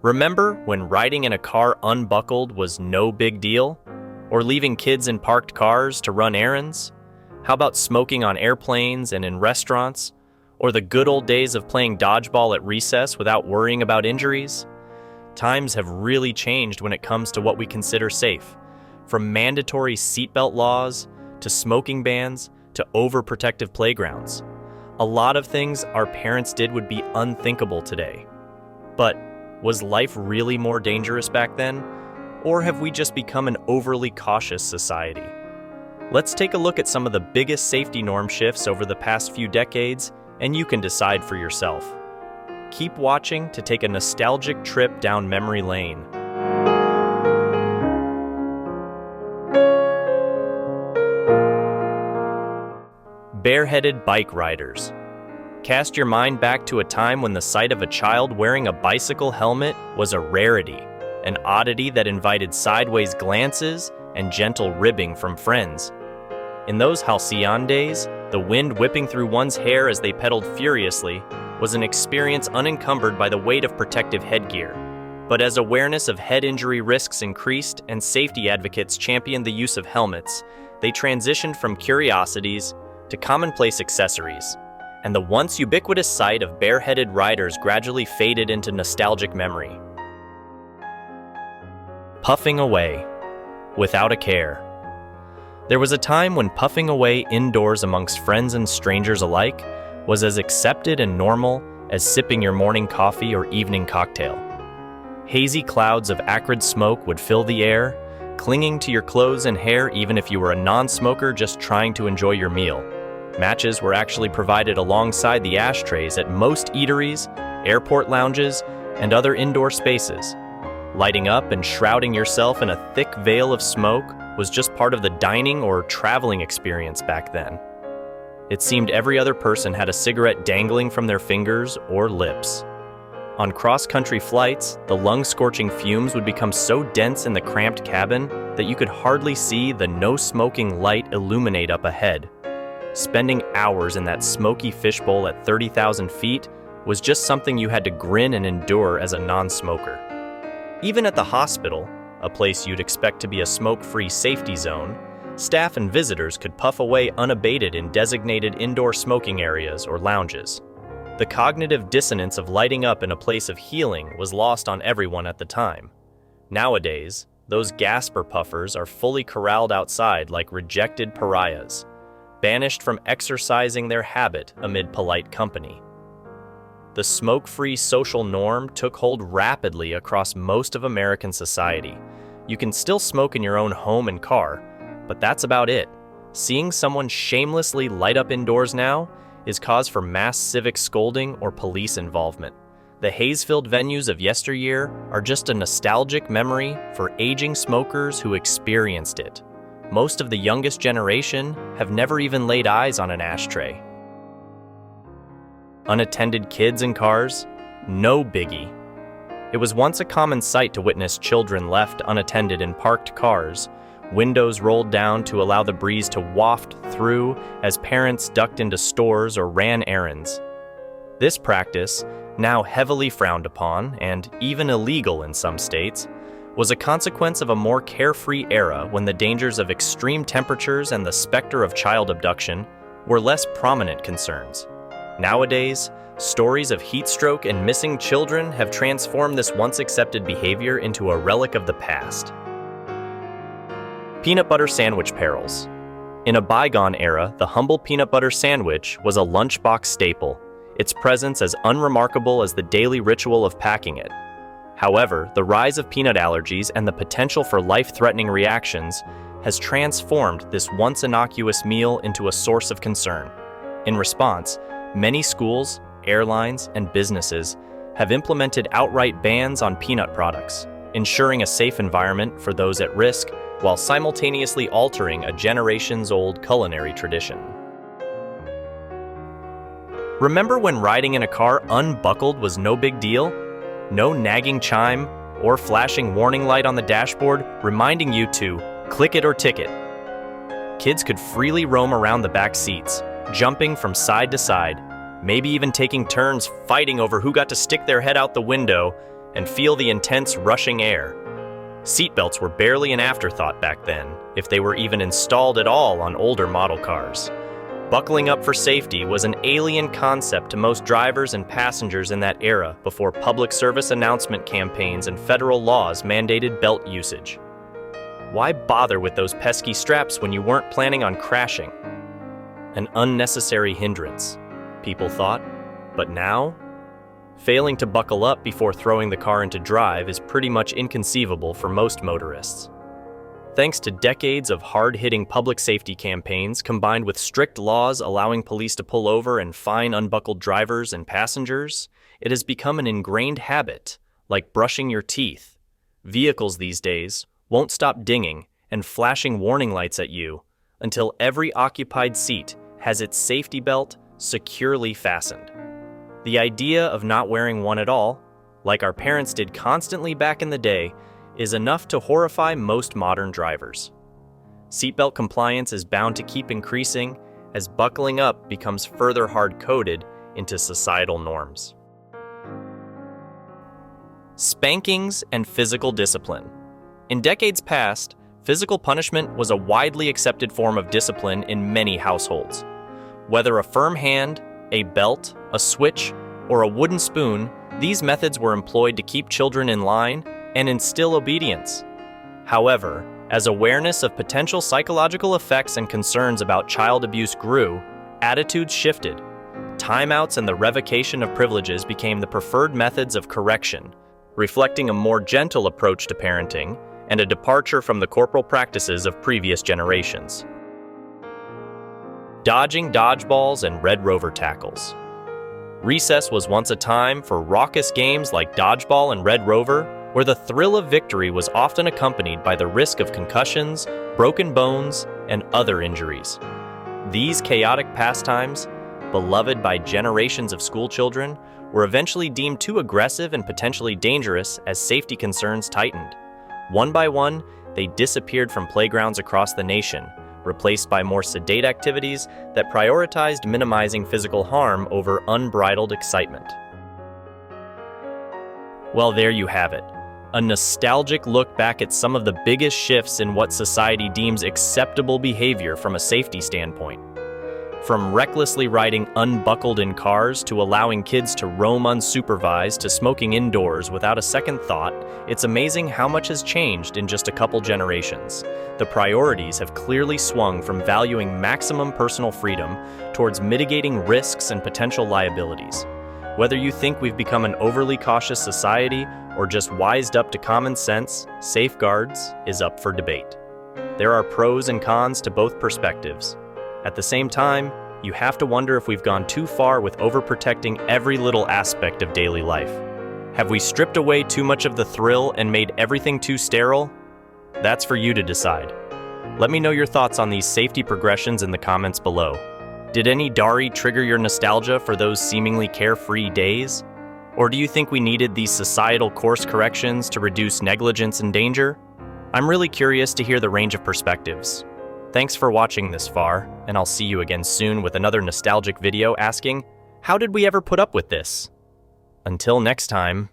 Remember when riding in a car unbuckled was no big deal? Or leaving kids in parked cars to run errands? How about smoking on airplanes and in restaurants? Or the good old days of playing dodgeball at recess without worrying about injuries? Times have really changed when it comes to what we consider safe. From mandatory seatbelt laws, to smoking bans, to overprotective playgrounds. A lot of things our parents did would be unthinkable today. But was life really more dangerous back then? Or have we just become an overly cautious society? Let's take a look at some of the biggest safety norm shifts over the past few decades, and you can decide for yourself. Keep watching to take a nostalgic trip down memory lane. Bareheaded bike riders. Cast your mind back to a time when the sight of a child wearing a bicycle helmet was a rarity, an oddity that invited sideways glances and gentle ribbing from friends. In those halcyon days, the wind whipping through one's hair as they pedaled furiously was an experience unencumbered by the weight of protective headgear. But as awareness of head injury risks increased and safety advocates championed the use of helmets, they transitioned from curiosities to commonplace accessories, and the once ubiquitous sight of bareheaded riders gradually faded into nostalgic memory. Puffing away, without a care. There was a time when puffing away indoors amongst friends and strangers alike was as accepted and normal as sipping your morning coffee or evening cocktail. Hazy clouds of acrid smoke would fill the air, clinging to your clothes and hair even if you were a non-smoker just trying to enjoy your meal. Matches were actually provided alongside the ashtrays at most eateries, airport lounges, and other indoor spaces. Lighting up and shrouding yourself in a thick veil of smoke was just part of the dining or traveling experience back then. It seemed every other person had a cigarette dangling from their fingers or lips. On cross-country flights, the lung-scorching fumes would become so dense in the cramped cabin that you could hardly see the no-smoking light illuminate up ahead. Spending hours in that smoky fishbowl at 30,000 feet was just something you had to grin and endure as a non-smoker. Even at the hospital, a place you'd expect to be a smoke-free safety zone, staff and visitors could puff away unabated in designated indoor smoking areas or lounges. The cognitive dissonance of lighting up in a place of healing was lost on everyone at the time. Nowadays, those gasper puffers are fully corralled outside like rejected pariahs, banished from exercising their habit amid polite company. The smoke-free social norm took hold rapidly across most of American society. You can still smoke in your own home and car, but that's about it. Seeing someone shamelessly light up indoors now is cause for mass civic scolding or police involvement. The haze-filled venues of yesteryear are just a nostalgic memory for aging smokers who experienced it. Most of the youngest generation have never even laid eyes on an ashtray. Unattended kids in cars? No biggie. It was once a common sight to witness children left unattended in parked cars, windows rolled down to allow the breeze to waft through as parents ducked into stores or ran errands. This practice, now heavily frowned upon and even illegal in some states, was a consequence of a more carefree era when the dangers of extreme temperatures and the specter of child abduction were less prominent concerns. Nowadays, stories of heat stroke and missing children have transformed this once accepted behavior into a relic of the past. Peanut butter sandwich perils. In a bygone era, the humble peanut butter sandwich was a lunchbox staple, its presence as unremarkable as the daily ritual of packing it. However, the rise of peanut allergies and the potential for life-threatening reactions has transformed this once innocuous meal into a source of concern. In response, many schools, airlines, and businesses have implemented outright bans on peanut products, ensuring a safe environment for those at risk while simultaneously altering a generations-old culinary tradition. Remember when riding in a car unbuckled was no big deal? No nagging chime or flashing warning light on the dashboard reminding you to click it or ticket. Kids could freely roam around the back seats, jumping from side to side, maybe even taking turns fighting over who got to stick their head out the window, and feel the intense rushing air. Seatbelts were barely an afterthought back then, if they were even installed at all on older model cars. Buckling up for safety was an alien concept to most drivers and passengers in that era before public service announcement campaigns and federal laws mandated belt usage. Why bother with those pesky straps when you weren't planning on crashing? An unnecessary hindrance, people thought. But now? Failing to buckle up before throwing the car into drive is pretty much inconceivable for most motorists. Thanks to decades of hard-hitting public safety campaigns combined with strict laws allowing police to pull over and fine unbuckled drivers and passengers, it has become an ingrained habit, like brushing your teeth. Vehicles these days won't stop dinging and flashing warning lights at you until every occupied seat has its safety belt securely fastened. The idea of not wearing one at all, like our parents did constantly back in the day, is enough to horrify most modern drivers. Seatbelt compliance is bound to keep increasing as buckling up becomes further hard-coded into societal norms. Spankings and physical discipline. In decades past, physical punishment was a widely accepted form of discipline in many households. Whether a firm hand, a belt, a switch, or a wooden spoon, these methods were employed to keep children in line and instill obedience. However, as awareness of potential psychological effects and concerns about child abuse grew, attitudes shifted. Timeouts and the revocation of privileges became the preferred methods of correction, reflecting a more gentle approach to parenting and a departure from the corporal practices of previous generations. Dodging dodgeballs and Red Rover tackles. Recess was once a time for raucous games like dodgeball and Red Rover, where the thrill of victory was often accompanied by the risk of concussions, broken bones, and other injuries. These chaotic pastimes, beloved by generations of schoolchildren, were eventually deemed too aggressive and potentially dangerous as safety concerns tightened. One by one, they disappeared from playgrounds across the nation, replaced by more sedate activities that prioritized minimizing physical harm over unbridled excitement. Well, there you have it. A nostalgic look back at some of the biggest shifts in what society deems acceptable behavior from a safety standpoint. From recklessly riding unbuckled in cars to allowing kids to roam unsupervised to smoking indoors without a second thought, it's amazing how much has changed in just a couple generations. The priorities have clearly swung from valuing maximum personal freedom towards mitigating risks and potential liabilities. Whether you think we've become an overly cautious society or just wised up to common sense, safeguards is up for debate. There are pros and cons to both perspectives. At the same time, you have to wonder if we've gone too far with overprotecting every little aspect of daily life. Have we stripped away too much of the thrill and made everything too sterile? That's for you to decide. Let me know your thoughts on these safety progressions in the comments below. Did any Dari trigger your nostalgia for those seemingly carefree days? Or do you think we needed these societal course corrections to reduce negligence and danger? I'm really curious to hear the range of perspectives. Thanks for watching this far, and I'll see you again soon with another nostalgic video asking, how did we ever put up with this? Until next time,